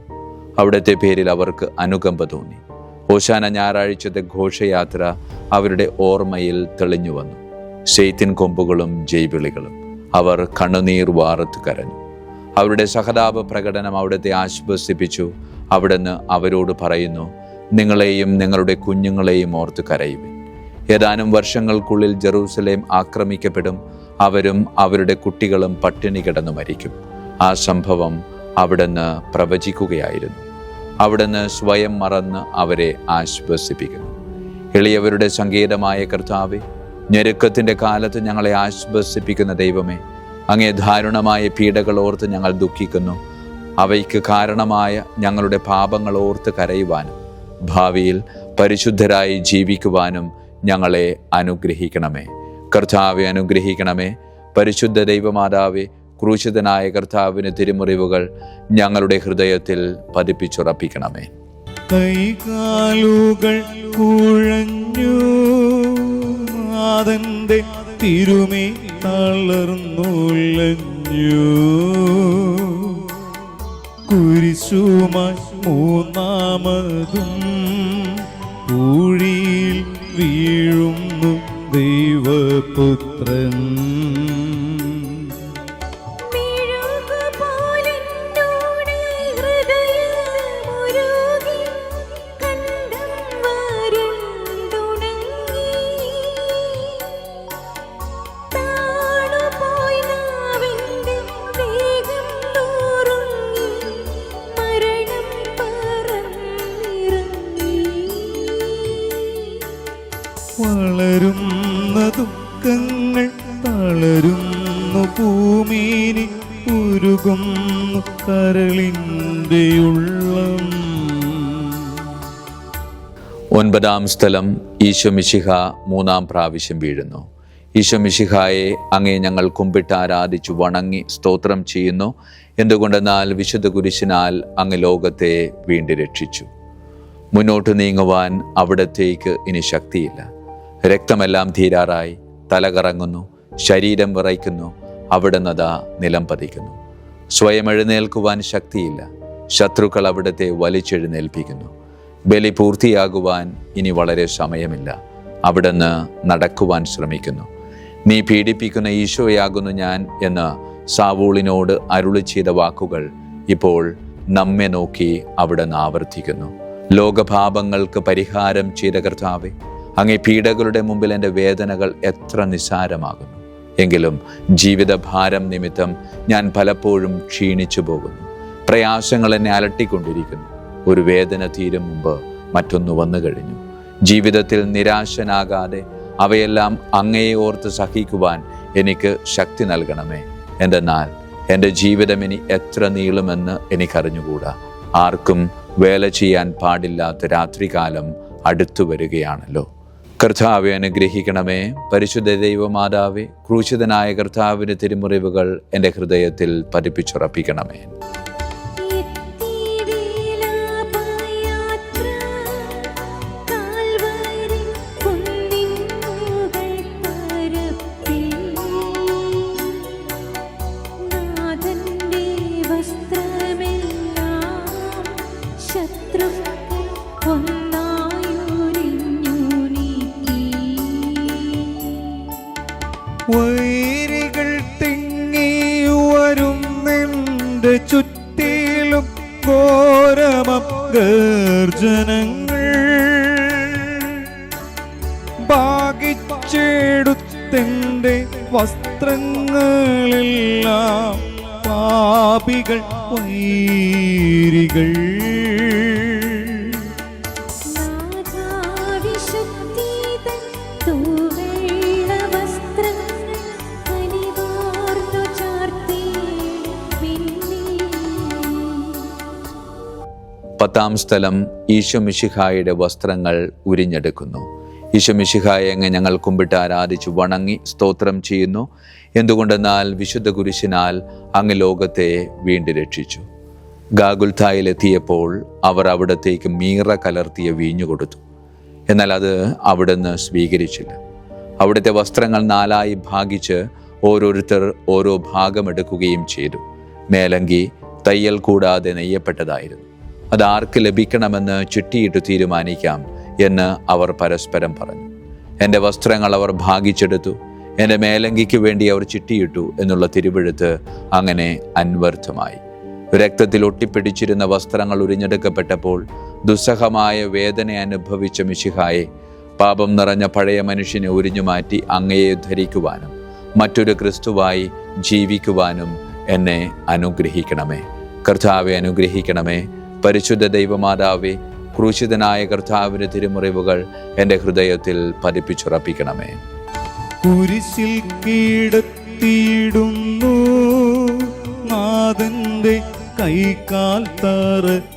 അവിടുത്തെ പേരിൽ അവർക്ക് അനുകമ്പ തോന്നി. ഹോശാന ഞായറാഴ്ചത്തെ ഘോഷയാത്ര അവരുടെ ഓർമ്മയിൽ തെളിഞ്ഞു വന്നു. ശൈത്തിൻ കൊമ്പുകളും ജൈവിളികളും. അവർ കണ്ണുനീർ വാർത്ത് കരഞ്ഞു. അവരുടെ സഹതാപ പ്രകടനം അവിടുത്തെ ആശ്വസിപ്പിച്ചു. അവിടുന്ന് അവരോട് പറയുന്നു, നിങ്ങളെയും നിങ്ങളുടെ കുഞ്ഞുങ്ങളെയും ഓർത്ത് കരയുവിൻ. ഏതാനും വർഷങ്ങൾക്കുള്ളിൽ ജെറൂസലേം ആക്രമിക്കപ്പെടും. അവരും അവരുടെ കുട്ടികളും പട്ടിണി കിടന്നു മരിക്കും. ആ സംഭവം അവിടുന്ന് പ്രവചിക്കുകയായിരുന്നു. അവിടുന്ന് സ്വയം മറന്ന് അവരെ ആശ്വസിപ്പിക്കുന്നു. എളിയവരുടെ സങ്കേതമായ കർത്താവേ, ഞെരുക്കത്തിൻ്റെ കാലത്ത് ഞങ്ങളെ ആശ്വസിപ്പിക്കുന്ന ദൈവമേ, അങ്ങേ ദാരുണമായ പീഡകൾ ഓർത്ത് ഞങ്ങൾ ദുഃഖിക്കുന്നു. അവയ്ക്ക് കാരണമായ ഞങ്ങളുടെ പാപങ്ങൾ ഓർത്ത് കരയുവാനും ഭാവിയിൽ പരിശുദ്ധരായി ജീവിക്കുവാനും ഞങ്ങളെ അനുഗ്രഹിക്കണമേ. കർത്താവെ അനുഗ്രഹിക്കണമേ. പരിശുദ്ധ ദൈവമാതാവേ, ക്രൂശിതനായ കർത്താവിന് തിരുമുറിവുകൾ ഞങ്ങളുടെ ഹൃദയത്തിൽ പതിപ്പിച്ചുറപ്പിക്കണമേ. കൈകാലുകൾ കുഴഞ്ഞു, നാഥന്റെ തിരുമേ തളർന്നുലഞ്ഞു. കുരിശുമായി മൂന്നാമതും പൂഴിയിൽ വീഴുന്നു ദൈവപുത്രൻ. വളരുന്ന ദുഃഖങ്ങൾ തളരുന്നു ഭൂമിനി, ഉരുകുന്നു കരളിൻ്റെ ഉള്ളം. 9-ാം സ്ഥലം. ഈശോ മിശിഹ 3-ാം പ്രാവശ്യം വീഴുന്നു. ഈശോ മിശിഹായെ അങ്ങേ ഞങ്ങൾ കുമ്പിട്ട് ആരാധിച്ചു വണങ്ങി സ്തോത്രം ചെയ്യുന്നു. എന്തുകൊണ്ടെന്നാൽ വിശുദ്ധ കുരിശിനാൽ അങ്ങ് ലോകത്തെ വീണ്ടും രക്ഷിച്ചു. മുന്നോട്ട് നീങ്ങുവാൻ അവിടത്തേക്ക് ഇനി ശക്തിയില്ല. രക്തമെല്ലാം തീരാറായി. തല കറങ്ങുന്നു, ശരീരം വിറയ്ക്കുന്നു. അവിടുന്ന് അതാ നിലം പതിക്കുന്നു. സ്വയം എഴുന്നേൽക്കുവാൻ ശക്തിയില്ല. ശത്രുക്കൾ അവിടുത്തെ വലിച്ചെഴുന്നേൽപ്പിക്കുന്നു. ബലി പൂർത്തിയാകുവാൻ ഇനി വളരെ സമയമില്ല. അവിടുന്ന് നടക്കുവാൻ ശ്രമിക്കുന്നു. നീ പീഡിപ്പിക്കുന്ന ഈശോയാകുന്നു ഞാൻ എന്ന് സാവൂളിനോട് അരുളി ചെയ്ത വാക്കുകൾ ഇപ്പോൾ നമ്മെ നോക്കി അവിടുന്ന് ആവർത്തിക്കുന്നു. ലോകപാപങ്ങൾക്ക് പരിഹാരം ചെയ്ത കർത്താവേ, അങ്ങേ പീഡകളുടെ മുമ്പിൽ എൻ്റെ വേദനകൾ എത്ര നിസ്സാരമാകുന്നു. എങ്കിലും ജീവിതഭാരം നിമിത്തം ഞാൻ പലപ്പോഴും ക്ഷീണിച്ചു പോകുന്നു. പ്രയാസങ്ങൾ എന്നെ അലട്ടിക്കൊണ്ടിരിക്കുന്നു. ഒരു വേദന തീരും മുമ്പ് മറ്റൊന്ന് വന്നു കഴിഞ്ഞു. ജീവിതത്തിൽ നിരാശനാകാതെ അവയെല്ലാം അങ്ങയെ ഓർത്ത് സഹിക്കുവാൻ എനിക്ക് ശക്തി നൽകണമേ. എന്തെന്നാൽ എൻ്റെ ജീവിതം ഇനി എത്ര നീളുമെന്ന് എനിക്കറിഞ്ഞുകൂടാ. ആർക്കും വേല ചെയ്യാൻ പാടില്ലാത്ത രാത്രികാലം അടുത്തു വരികയാണല്ലോ. കർത്താവെ അനുഗ്രഹിക്കണമേ. പരിശുദ്ധ ദൈവമാതാവേ, ക്രൂശിതനായ കർത്താവിൻ്റെ തിരുമുറിവുകൾ എൻ്റെ ഹൃദയത്തിൽ പതിപ്പിച്ചുറപ്പിക്കണമേ. വൈരികൾ തിങ്ങി വരുന്നെൻ്റെ ചുറ്റിലും ഘോരമം ഗർജനങ്ങൾ. ഭാഗിച്ചെടുത്തെൻ്റെ വസ്ത്രങ്ങളെല്ലാം പാപികൾ വൈരികൾ. പത്താം സ്ഥലം. ഈശോ മിശിഹായുടെ വസ്ത്രങ്ങൾ ഉരിഞ്ഞെടുക്കുന്നു. ഈശോ മിശിഹായെ അങ്ങ് ഞങ്ങൾ കുമ്പിട്ട് ആരാധിച്ചു വണങ്ങി സ്തോത്രം ചെയ്യുന്നു. എന്തുകൊണ്ടെന്നാൽ വിശുദ്ധ കുരിശിനാൽ അങ്ങ് ലോകത്തെ വീണ്ടും രക്ഷിച്ചു. ഗാഗുൽത്തായിലെത്തിയപ്പോൾ അവർ അവിടത്തേക്ക് മീറ കലർത്തിയ വീഞ്ഞു കൊടുത്തു. എന്നാൽ അത് അവിടുന്ന് സ്വീകരിച്ചില്ല. അവിടുത്തെ വസ്ത്രങ്ങൾ 4 ഭാഗിച്ച് ഓരോരുത്തർ ഓരോ ഭാഗമെടുക്കുകയും ചെയ്തു. മേലങ്കി തയ്യൽ കൂടാതെ നെയ്യപ്പെട്ടതായിരുന്നു. അത് ആർക്ക് ലഭിക്കണമെന്ന് ചിട്ടിയിട്ട് തീരുമാനിക്കാം എന്ന് അവർ പരസ്പരം പറഞ്ഞു. എൻ്റെ വസ്ത്രങ്ങൾ അവർ ഭാഗിച്ചെടുത്തു, എൻ്റെ മേലങ്കിക്ക് വേണ്ടി അവർ ചിട്ടിയിട്ടു എന്നുള്ള തിരുവെഴുത്ത് അങ്ങനെ അന്വർത്ഥമായി. രക്തത്തിൽ ഒട്ടിപ്പിടിച്ചിരുന്ന വസ്ത്രങ്ങൾ ഉരിഞ്ഞെടുക്കപ്പെട്ടപ്പോൾ ദുസ്സഹമായ വേദന അനുഭവിച്ച മിശിഹായെ, പാപം നിറഞ്ഞ പഴയ മനുഷ്യനെ ഉരിഞ്ഞുമാറ്റി അങ്ങയെ ധരിക്കുവാനും മറ്റൊരു ക്രിസ്തുവായി ജീവിക്കുവാനും എന്നെ അനുഗ്രഹിക്കണമേ. കർത്താവെ അനുഗ്രഹിക്കണമേ. പരിശുദ്ധ ദൈവമാതാവേ, ക്രൂശിതനായ കർത്താവിൻ്റെ തിരുമുറിവുകൾ എൻ്റെ ഹൃദയത്തിൽ പതിപ്പിച്ചുറപ്പിക്കണമേ. കുരിശിൽ കീഴത്തിയിടുന്നു നാഥന്റെ കൈകാൽ തറച്ചിടുന്നു.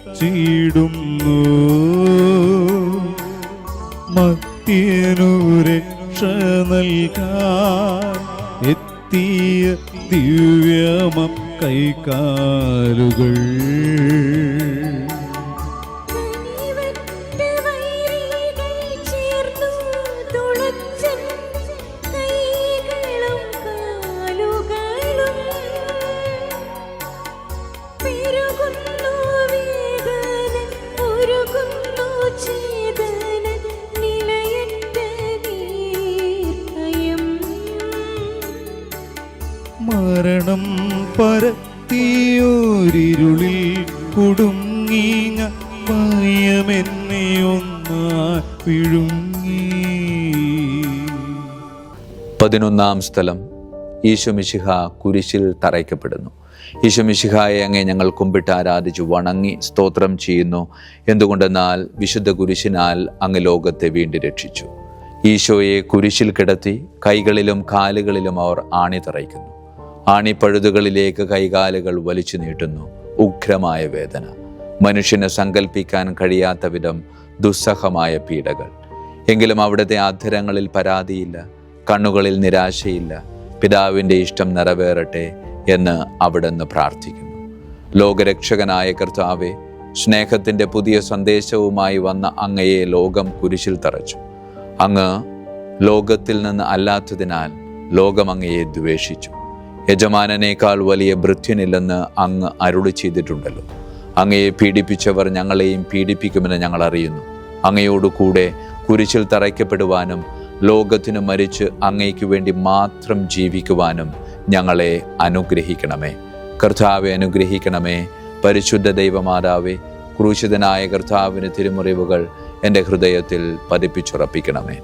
മർത്യനു രക്ഷ നൽകാൻ എത്തിയ ദിവ്യമം കൈകാലുകൾ. മരണം പരത്തിയോരിരുളിൽ കുടുങ്ങിയ ഭയമെന്നെ ഒന്നായി വിഴുങ്ങി. 11-ാം സ്ഥലം. ഈശോ മിശിഹ കുരിശിൽ തറയ്ക്കപ്പെടുന്നു. ഈശോ മിശിഹായെ അങ്ങേ ഞങ്ങൾ കുമ്പിട്ട് ആരാധിച്ചു വണങ്ങി സ്തോത്രം ചെയ്യുന്നു. എന്തുകൊണ്ടെന്നാൽ വിശുദ്ധ കുരിശിനാൽ അങ്ങ് ലോകത്തെ വീണ്ടും രക്ഷിച്ചു. ഈശോയെ കുരിശിൽ കിടത്തി കൈകളിലും കാലുകളിലും അവർ ആണി തറയ്ക്കുന്നു. ആണിപ്പഴുതുകളിലേക്ക് കൈകാലുകൾ വലിച്ചു നീട്ടുന്നു. ഉഗ്രമായ വേദന, മനുഷ്യന് സങ്കല്പിക്കാൻ കഴിയാത്ത വിധം ദുസ്സഹമായ പീഡകൾ. എങ്കിലും അവിടുത്തെ അധരങ്ങളിൽ പരാതിയില്ല, കണ്ണുകളിൽ നിരാശയില്ല. പിതാവിൻ്റെ ഇഷ്ടം നിറവേറട്ടെ എന്ന് അവിടുന്ന് പ്രാർത്ഥിക്കുന്നു. ലോകരക്ഷകനായ കർത്താവെ, സ്നേഹത്തിൻ്റെ പുതിയ സന്ദേശവുമായി വന്ന അങ്ങയെ ലോകം കുരിശിൽ തറച്ചു. അങ്ങ് ലോകത്തിൽ നിന്ന് അല്ലാത്തതിനാൽ ലോകം അങ്ങയെ ദ്വേഷിച്ചു. യജമാനനേക്കാൾ വലിയ ഭൃത്യനില്ലെന്ന് അങ്ങ് അരുളി ചെയ്തിട്ടുണ്ടല്ലോ. അങ്ങയെ പീഡിപ്പിച്ചവർ ഞങ്ങളെയും പീഡിപ്പിക്കുമെന്ന് ഞങ്ങൾ അറിയുന്നു. അങ്ങയോട് കൂടെ കുരിശിൽ തറയ്ക്കപ്പെടുവാനും ലോകത്തിനു മരിച്ച് അങ്ങയ്ക്ക് വേണ്ടി മാത്രം ജീവിക്കുവാനും ഞങ്ങളെ അനുഗ്രഹിക്കണമേ. കർത്താവെ അനുഗ്രഹിക്കണമേ. പരിശുദ്ധ ദൈവമാതാവേ, ക്രൂശിതനായ കർത്താവിന് തിരുമുറിവുകൾ എൻ്റെ ഹൃദയത്തിൽ പതിപ്പിച്ചുറപ്പിക്കണമേ.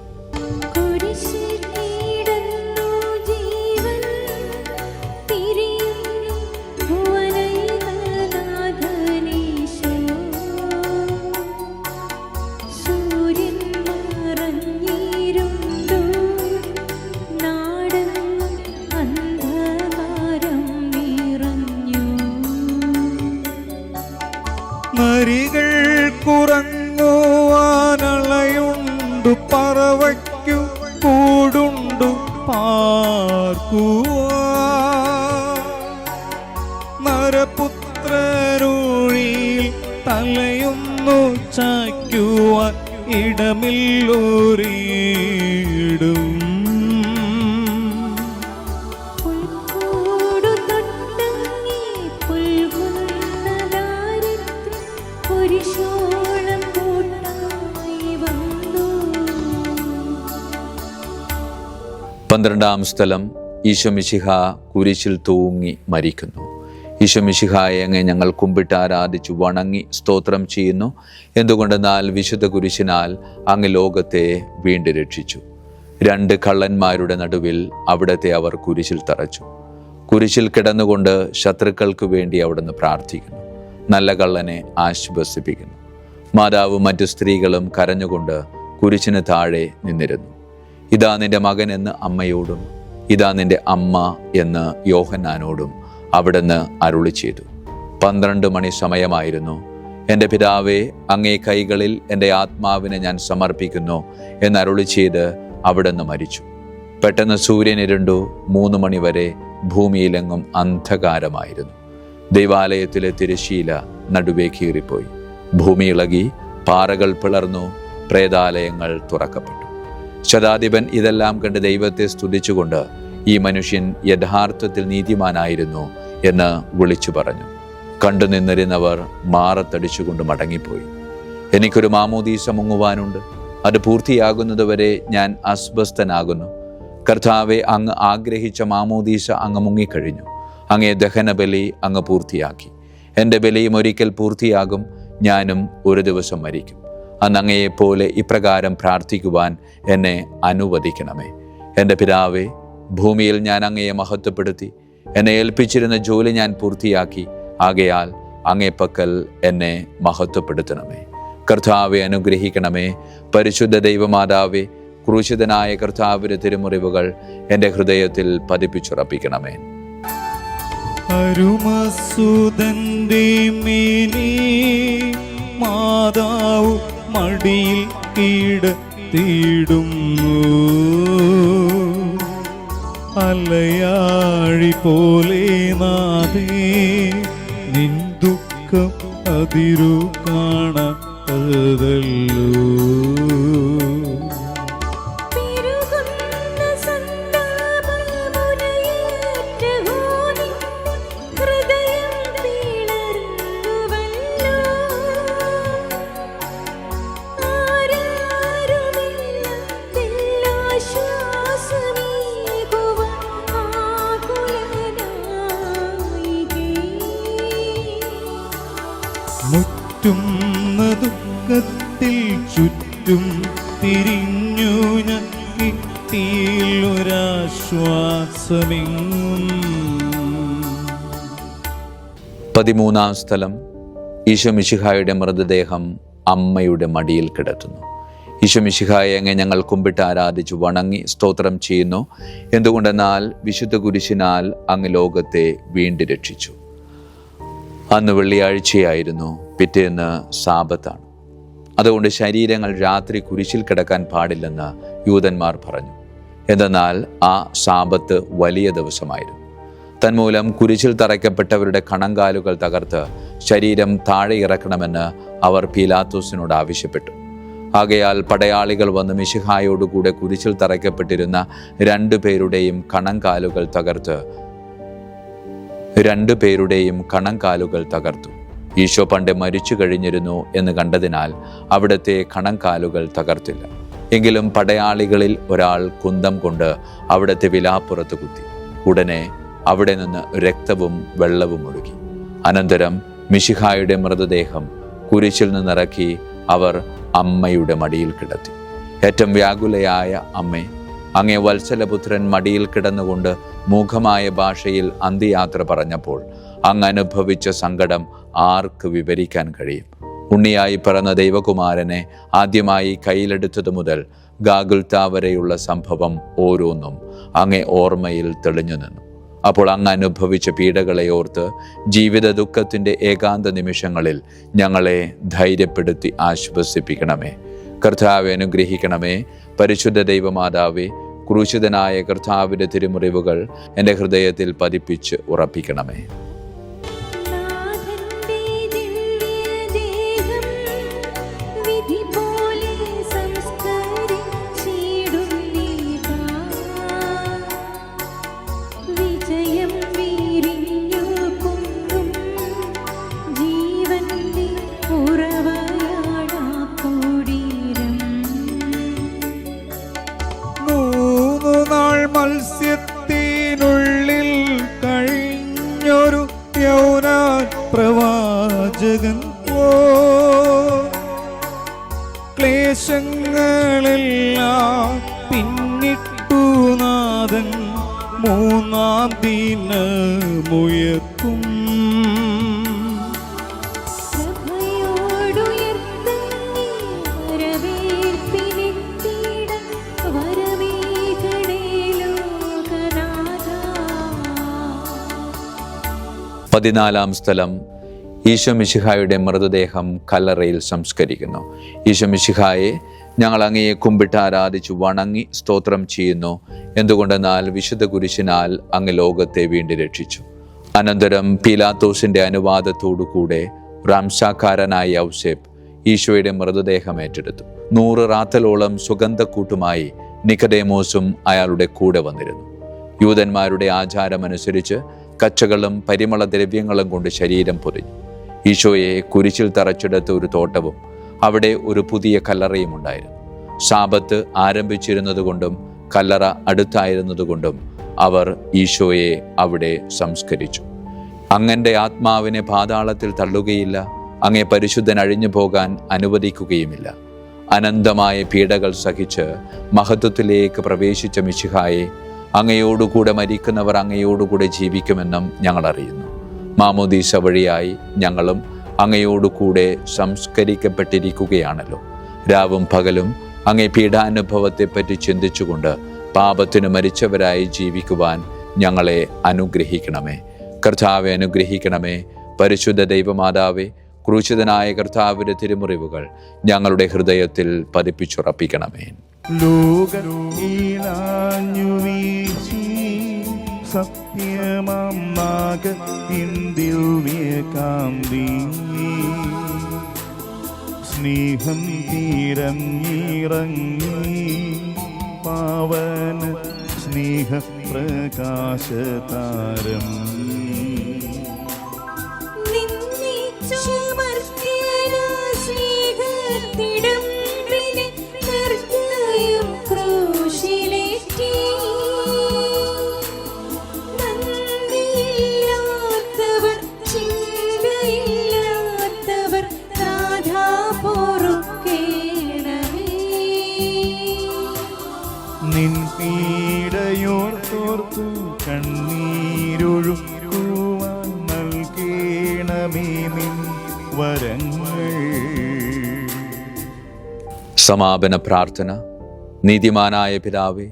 നരികൾ കുറങ്ങുവാനളയുണ്ടു, പറവയ്ക്കു കൂടുണ്ടു പാർക്കുവാൻ. നരപുത്രരൂഴിയിൽ തലയൊന്നു ചായ്ക്കുവാൻ ഇടമില്ലൊരിടും. പന്ത്രണ്ടാം സ്ഥലം. ഈശോ മിശിഹ കുരിശിൽ തൂങ്ങി മരിക്കുന്നു. ഈശോ മിശിഹായെ അങ്ങ് ഞങ്ങൾ കുമ്പിട്ട് ആരാധിച്ചു വണങ്ങി സ്തോത്രം ചെയ്യുന്നു. എന്തുകൊണ്ടെന്നാൽ വിശുദ്ധ കുരിശിനാൽ അങ്ങ് ലോകത്തെ വീണ്ടും രക്ഷിച്ചു. 2 കള്ളന്മാരുടെ നടുവിൽ അവിടത്തെ അവർ കുരിശിൽ തറച്ചു. കുരിശിൽ കിടന്നുകൊണ്ട് ശത്രുക്കൾക്ക് വേണ്ടി അവിടുന്ന് പ്രാർത്ഥിക്കുന്നു. നല്ല കള്ളനെ ആശ്വസിപ്പിക്കുന്നു. മാതാവും മറ്റു സ്ത്രീകളും കരഞ്ഞുകൊണ്ട് കുരിശിന് താഴെ നിന്നിരുന്നു. ഇതാ നിന്റെ മകൻ എന്ന് അമ്മയോടും ഇതാ നിന്റെ അമ്മ എന്ന് യോഹന്നാനോടും അവിടുന്ന് അരുളി ചെയ്തു. 12 മണി സമയമായിരുന്നു. എൻ്റെ പിതാവേ, അങ്ങേ കൈകളിൽ എൻ്റെ ആത്മാവിനെ ഞാൻ സമർപ്പിക്കുന്നു എന്നരുളി ചെയ്ത് അവിടുന്ന് മരിച്ചു. പെട്ടെന്ന് സൂര്യൻ ഇരുണ്ടു. 3 മണി വരെ ഭൂമിയിലെങ്ങും അന്ധകാരമായിരുന്നു. ദൈവാലയത്തിലെ തിരശ്ശീല നടുവേ കീറിപ്പോയി. ഭൂമി ഇളകി, പാറകൾ പിളർന്നു, പ്രേതാലയങ്ങൾ തുറക്കപ്പെട്ടു. ശതാധിപൻ ഇതെല്ലാം കണ്ട് ദൈവത്തെ സ്തുതിച്ചുകൊണ്ട് ഈ മനുഷ്യൻ യഥാർത്ഥത്തിൽ നീതിമാനായിരുന്നു എന്ന് വിളിച്ചു പറഞ്ഞു. കണ്ടു നിന്നിരുന്നവർ മാറത്തടിച്ചുകൊണ്ട് മടങ്ങിപ്പോയി. എനിക്കൊരു മാമോദീസ മുങ്ങുവാനുണ്ട്. അത് പൂർത്തിയാകുന്നതുവരെ ഞാൻ അസ്വസ്ഥനാകുന്നു. കർത്താവെ, അങ്ങ് ആഗ്രഹിച്ച മാമോദീസ അങ്ങ് മുങ്ങിക്കഴിഞ്ഞു. അങ്ങേ ദഹനബലി അങ്ങ് പൂർത്തിയാക്കി. എൻ്റെ ബലിയും ഒരിക്കൽ പൂർത്തിയാകും. ഞാനും ഒരു ദിവസം മരിക്കും. അന്ന് അങ്ങയെപ്പോലെ ഇപ്രകാരം പ്രാർത്ഥിക്കുവാൻ എന്നെ അനുവദിക്കണമേ. എൻ്റെ പിതാവേ, ഭൂമിയിൽ ഞാൻ അങ്ങയെ മഹത്വപ്പെടുത്തി. എന്നെ ഏൽപ്പിച്ചിരുന്ന ജോലി ഞാൻ പൂർത്തിയാക്കി. ആകയാൽ അങ്ങേപ്പക്കൽ എന്നെ മഹത്വപ്പെടുത്തണമേ. കർത്താവെ, അനുഗ്രഹിക്കണമേ. പരിശുദ്ധ ദൈവമാതാവേ, ക്രൂശിതനായ കർത്താവിന്റെ തിരുമുറിവുകൾ എൻ്റെ ഹൃദയത്തിൽ പതിപ്പിച്ചുറപ്പിക്കണമേ. അരുമസുതന്റെ മേനി മാതാവ് മടിയിൽ കിടത്തിയിടുന്നു. അലയാഴി പോലെ നാഥേ, നിൻ ദുഃഖം അതിരു കാണാത്തതല്ലോ. മുറ്റുന്ന ദുഃഖത്തിൽ ചുറ്റും തിരിഞ്ഞു ഞാൻ, കിട്ടിയൊരാശ്വാസമെങ്ങും. 13-ാം സ്ഥലം. ഈശോ മിശിഹായുടെ മൃതദേഹം അമ്മയുടെ മടിയിൽ കിടത്തുന്നു. ഈശോ മിശിഹായെ അങ്ങ് ഞങ്ങൾ കുമ്പിട്ട് ആരാധിച്ചു വണങ്ങി സ്തോത്രം ചെയ്യുന്നു. എന്തുകൊണ്ടെന്നാൽ വിശുദ്ധ കുരിശിനാൽ അങ്ങ് ലോകത്തെ വീണ്ടും രക്ഷിച്ചു. അന്ന് വെള്ളിയാഴ്ചയായിരുന്നു. പിറ്റേന്ന് സാബത്താണ്. അതുകൊണ്ട് ശരീരങ്ങൾ രാത്രി കുരിശിൽ കിടക്കാൻ പാടില്ലെന്ന് യൂതന്മാർ പറഞ്ഞു. എന്തെന്നാൽ ആ സാബത്ത് വലിയ ദിവസമായിരുന്നു. തന്മൂലം കുരിശിൽ തറയ്ക്കപ്പെട്ടവരുടെ കണങ്കാലുകൾ തകർത്ത് ശരീരം താഴെ ഇറക്കണമെന്ന് അവർ പീലാത്തോസിനോട് ആവശ്യപ്പെട്ടു. ആകയാൽ പടയാളികൾ വന്ന് മിശിഹായോടുകൂടെ കുരിശിൽ തറയ്ക്കപ്പെട്ടിരുന്ന 2 പേരുടെയും കണങ്കാലുകൾ തകർത്തു. ഈശോ പണ്ട് മരിച്ചു കഴിഞ്ഞിരുന്നു എന്ന് കണ്ടതിനാൽ അവിടുത്തെ കണങ്കാലുകൾ തകർത്തില്ല. എങ്കിലും പടയാളികളിൽ ഒരാൾ കുന്തം കൊണ്ട് അവിടുത്തെ വിലാപ്പുറത്ത് കുത്തി. ഉടനെ അവിടെ നിന്ന് രക്തവും വെള്ളവും ഒഴുകി. അനന്തരം മിശിഹായുടെ മൃതദേഹം കുരിശിൽ നിന്നിറക്കി അവർ അമ്മയുടെ മടിയിൽ കിടത്തി. ഏറ്റവും വ്യാകുലയായ അമ്മേ, അങ്ങേ വത്സലപുത്രൻ മടിയിൽ കിടന്നുകൊണ്ട് മൂകമായ ഭാഷയിൽ അന്ത്യയാത്ര പറഞ്ഞപ്പോൾ അങ്ങ് അനുഭവിച്ച സങ്കടം ആർക്ക് വിവരിക്കാൻ കഴിയും? ഉണ്ണിയായി പിറന്ന ദൈവകുമാരനെ ആദ്യമായി കയ്യിലെടുത്തതു മുതൽ ഗാഗുൽത്താ വരെയുള്ള സംഭവം ഓരോന്നും അങ്ങേ ഓർമ്മയിൽ തെളിഞ്ഞു നിന്നു. അപ്പോൾ അങ്ങ് അനുഭവിച്ച പീഡകളെ ഓർത്ത് ജീവിത ദുഃഖത്തിൻ്റെ ഏകാന്ത നിമിഷങ്ങളിൽ ഞങ്ങളെ ധൈര്യപ്പെടുത്തി ആശ്വസിപ്പിക്കണമേ. കർത്താവെ, അനുഗ്രഹിക്കണമേ. പരിശുദ്ധ ദൈവമാതാവേ, ക്രൂശിതനായ കർത്താവിൻ്റെ തിരുമുറിവുകൾ എൻ്റെ ഹൃദയത്തിൽ പതിപ്പിച്ച് ഉറപ്പിക്കണമേ. മത്സ്യത്തിനുള്ളിൽ കഴിഞ്ഞൊരു യൗനാ പ്രവാചകൻ ക്ലേശങ്ങളെല്ലാം പിന്നിട്ടു നാഥൻ 3-ാം ദിനമുയർത്തും. പതിനാലാം സ്ഥലം. ഈശോ മിശിഹായുടെ മൃതദേഹം കല്ലറയിൽ സംസ്കരിക്കുന്നു. ഈശോ മിശിഹായെ ഞങ്ങൾ അങ്ങയെ കുമ്പിട്ട് ആരാധിച്ചു വണങ്ങി സ്തോത്രം ചെയ്യുന്നു. എന്തുകൊണ്ടെന്നാൽ വിശുദ്ധ കുരിശിനാൽ അങ്ങ് ലോകത്തെ വീണ്ടും രക്ഷിച്ചു. അനന്തരം പീലാത്തോസിന്റെ അനുവാദത്തോടു കൂടെ റാംസാക്കാരനായ ഔസേപ്പ് ഈശോയുടെ മൃതദേഹം ഏറ്റെടുത്തു. 100 റാത്തലോളം സുഗന്ധക്കൂട്ടുമായി നിക്കദേമോസും അയാളുടെ കൂടെ വന്നിരുന്നു. യൂതന്മാരുടെ ആചാരമനുസരിച്ച് കച്ചകളും പരിമള ദ്രവ്യങ്ങളും കൊണ്ട് ശരീരം പൊതിഞ്ഞു. ഈശോയെ കുരിശിൽ തറച്ചെടുത്ത ഒരു തോട്ടവും അവിടെ ഒരു പുതിയ കല്ലറയും ഉണ്ടായിരുന്നു. സാബത്ത് ആരംഭിച്ചിരുന്നതുകൊണ്ടും കല്ലറ അടുത്തായിരുന്നതുകൊണ്ടും അവർ ഈശോയെ അവിടെ സംസ്കരിച്ചു. അങ്ങന്റെ ആത്മാവിനെ പാതാളത്തിൽ തള്ളുകയില്ല, അങ്ങേ പരിശുദ്ധൻ അഴിഞ്ഞു പോകാൻ അനുവദിക്കുകയുമില്ല. അനന്തമായ പീഡകൾ സഹിച്ച് മഹത്വത്തിലേക്ക് പ്രവേശിച്ച മിശിഹായെ, അങ്ങയോടുകൂടെ മരിക്കുന്നവർ അങ്ങയോടുകൂടെ ജീവിക്കുമെന്നും ഞങ്ങൾ അറിയുന്നു. മാമോദീസ വഴിയായി ഞങ്ങളും അങ്ങയോടുകൂടെ സംസ്കരിക്കപ്പെട്ടിരിക്കുകയാണല്ലോ. രാവും പകലും അങ്ങേ പീഡാനുഭവത്തെപ്പറ്റി ചിന്തിച്ചുകൊണ്ട് പാപത്തിന് മരിച്ചവരായി ജീവിക്കുവാൻ ഞങ്ങളെ അനുഗ്രഹിക്കണമേ. കർത്താവെ അനുഗ്രഹിക്കണമേ. പരിശുദ്ധ ദൈവമാതാവേ, ക്രൂശിതനായ കർത്താവിന്റെ തിരുമുറിവുകൾ ഞങ്ങളുടെ ഹൃദയത്തിൽ പതിപ്പിച്ചുറപ്പിക്കണമേ. സ്നേഹം തീരങ്ങിറങ്ങി പാവന സ്നേഹപ്രകാശതാരം നിൻ പീഡയോർത്തോർത്തു കണ്ണീരൊഴുക്കുവാൻ നൽകേണമേ നിൻ വരങ്ങൾ. സമാപന പ്രാർത്ഥന. നീതിമാനായ പിതാവേ,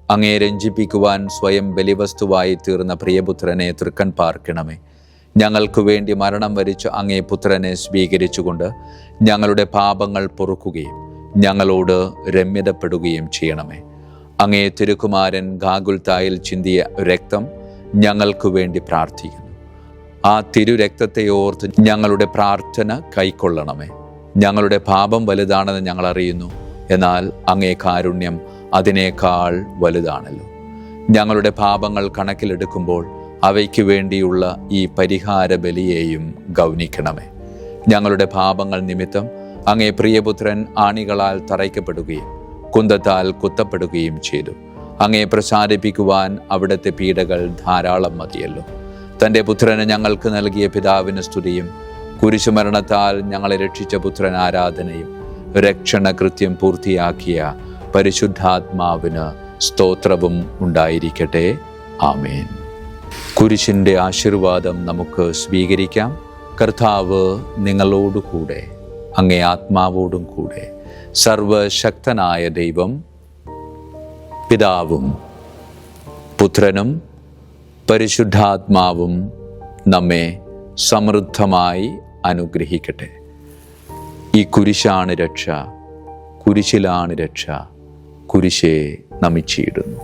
അങ്ങയെ രഞ്ജിപ്പിക്കുവാൻ സ്വയം ബലിവസ്തുവായി തീർന്ന പ്രിയപുത്രനെ തൃക്കൺ പാർക്കണമേ. ഞങ്ങൾക്ക് വേണ്ടി മരണം വരിച്ച അങ്ങേ പുത്രനെ സ്വീകരിച്ചുകൊണ്ട് ഞങ്ങളുടെ പാപങ്ങൾ പൊറുക്കുകയും ഞങ്ങളോട് രമ്യതപ്പെടുകയും ചെയ്യണമേ. അങ്ങേ തിരുക്കുമാരൻ ഗാഗുൽത്തായിൽ ചിന്തിയ രക്തം ഞങ്ങൾക്ക് വേണ്ടി പ്രാർത്ഥിക്കുന്നു. ആ തിരുരക്തത്തെ ഓർത്ത് ഞങ്ങളുടെ പ്രാർത്ഥന കൈക്കൊള്ളണമേ. ഞങ്ങളുടെ പാപം വലുതാണെന്ന് ഞങ്ങൾ അറിയുന്നു, എന്നാൽ അങ്ങേ കാരുണ്യം അതിനേക്കാൾ വലുതാണല്ലോ. ഞങ്ങളുടെ പാപങ്ങൾ കണക്കിലെടുക്കുമ്പോൾ അവയ്ക്ക് വേണ്ടിയുള്ള ഈ പരിഹാര ബലിയെയും ഗൗനിക്കണമേ. ഞങ്ങളുടെ പാപങ്ങൾ നിമിത്തം അങ്ങേ പ്രിയപുത്രൻ ആണികളാൽ തറയ്ക്കപ്പെടുകയും കുന്തത്താൽ കുത്തപ്പെടുകയും ചെയ്തു. അങ്ങയെ പ്രസാദിപ്പിക്കുവാൻ അവിടുത്തെ പീഡകൾ ധാരാളം മതിയല്ലോ. തൻ്റെ പുത്രന് ഞങ്ങൾക്ക് നൽകിയ പിതാവിന് സ്തുതിയും കുരിശുമരണത്താൽ ഞങ്ങളെ രക്ഷിച്ച പുത്രൻ ആരാധനയും രക്ഷണ കൃത്യം പൂർത്തിയാക്കിയ പരിശുദ്ധാത്മാവിന് സ്തോത്രവും ഉണ്ടായിരിക്കട്ടെ. ആമേൻ. കുരിശിൻ്റെ ആശീർവാദം നമുക്ക് സ്വീകരിക്കാം. കർത്താവ് നിങ്ങളോടുകൂടെ, അങ്ങേ ആത്മാവോടും കൂടെ. സർവശക്തനായ ദൈവം പിതാവും പുത്രനും പരിശുദ്ധാത്മാവും നമ്മെ സമൃദ്ധമായി അനുഗ്രഹിക്കട്ടെ. ഈ കുരിശാണ് രക്ഷ, കുരിശിലാണ് രക്ഷ, കുരിശെ നമിച്ചിടുന്നു.